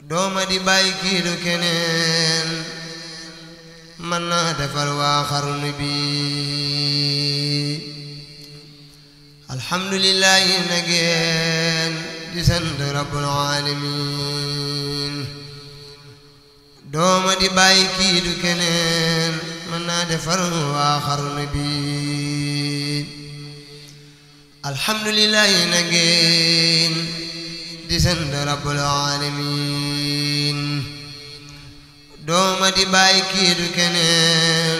dooma di bàyyi kii du keneen mën naa defal waa xarnu bi alhamdulillahi na ngeen di sant rabbul alamin dooma di bàyyi kii du keneen mën naa defal waa xarnu bi alhamdulillahi na ngeen di sant rabbul alamin dooma di bàyyi kii du keneen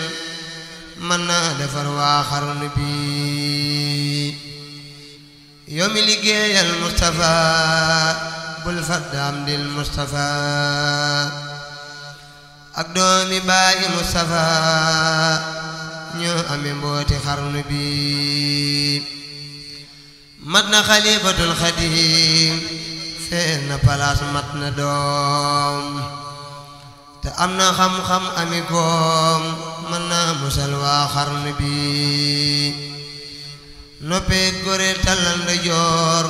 mën naa defar waa xarnu bi yow mi liggéeyal Mustafa bul faddaam dil Mustafa ak doomi bàyyi Mustafa ñoo ame mbooti xarnu bi mat na xalifatul xadim feer na palaas mat na doom te am na xam-xam ami koom mën naa musal waa xarnu bi noppee gore tallal nda joor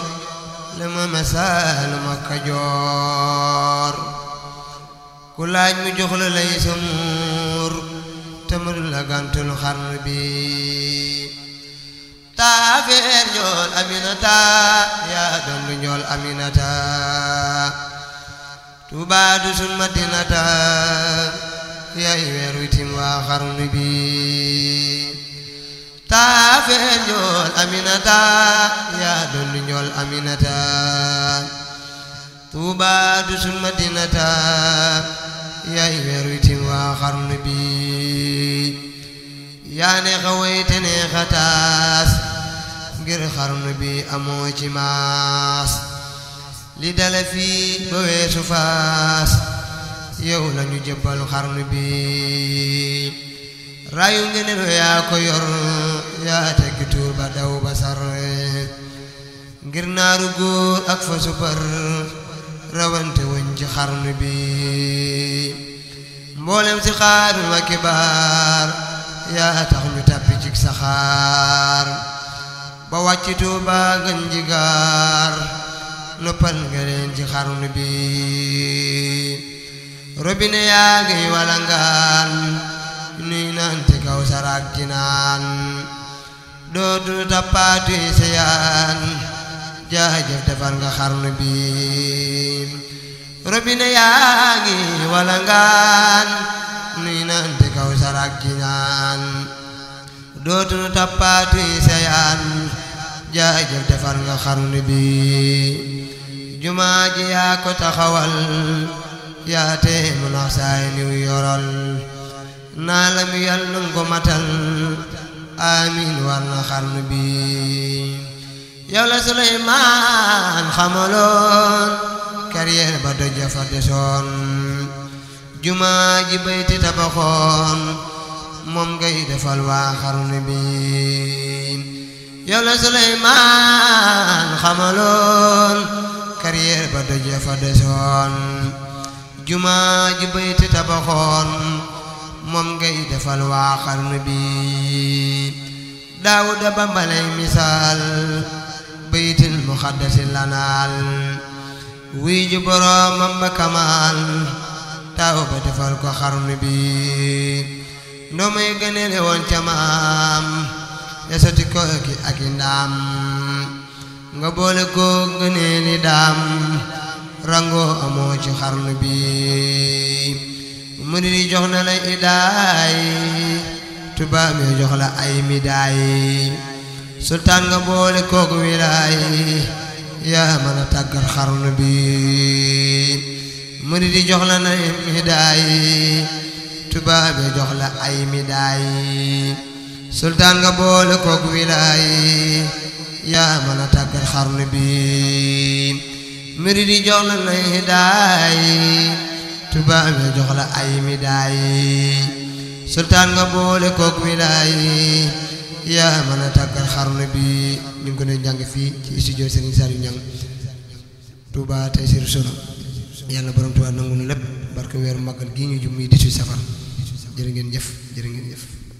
le ma masaalu ma Kajoor ku laaj mu jox la lay sa muur te mën la gàntul xarnu bi taafeer njool Aminata yaa doon lu njool Aminata Tuubaa du sun Madinata yaay weer witim waa xarnu bi taafeer njool Aminata yaa doon lu njool Aminata Tuubaa du sun Madinata yaay weer witim waa xarnu bi yaa neexa way te neexa taas ngir xarnu bi amoo ci maas li dale fii ba weesu faas yow lañu jébbal xarnu bi rayu ngeneel yaa ko yor yaa teggi tuur ba daw ba sar ngir naaru góor ak fa super rawante wuñ ci xarnu bi mboolem si xaarul wa kibaar yaa tax ñu tàppi ci saxaar ba wàcc Tuuba gën ji gaar noppal nga leen ci xarnu bi robine yaa ngi walangaan nuy naan te kaw saraak ji naan dootu tappaatuy seyaan jaajëf defar nga xarnu bi robine yaa ngi walangaan nuy naan te kaw saraak ji naan dootu tappaatuy seyaan jaajëf defar nga xarnu bi jumaa ji yaa ko taxawal yaa tee mu nax saay niw yorol naa la mi yal nang ko matal amiin war na xarnu bi yow la Suleymaan xamaloon carrière ba doja fa desoon jumaa ji bayti tabaxoon moom ngay defal waa xarnu bi yow la Suleymaan xamaloon carrière ba doja fa desoon jumaa ji bayti tabaxoon moom ngay defal waa xarnu bi Daawuda ba mbalay misaal baytil muxaddasi lanaal wuy ju boroomam ba kamaal taaw ba defal ko xarnu bi ndoo may gënele woon ca maam ya soti ko ki ak i ndaam nga boole ko gëneeli daam rango amoo ci xarnu bi murid yi jox na la idaay tubaab yi jox la ay midaay sultaan nga boole kook wilaay yaa mën a tàggat xarnu bi murid yi jox la na midaay tubaab yi jox la ay midaay sultaan nga boole kook wilaay yaa mën a tàggat xarnu bi murid yi jox la na hidaay tubaab yi jox la ay midaay sultaan nga boole kook wilaay yaa mën a tàggat xarnu bi ñu ngi ko doon jàng fii ci studio Serigne Saliou Niang Touba Taysiroul Sono yàlla borom Touba nangu nu lépp barke weeru màggal gi ñu jub muy 18 safar jërë ngeen jëf jërë ngeen jëf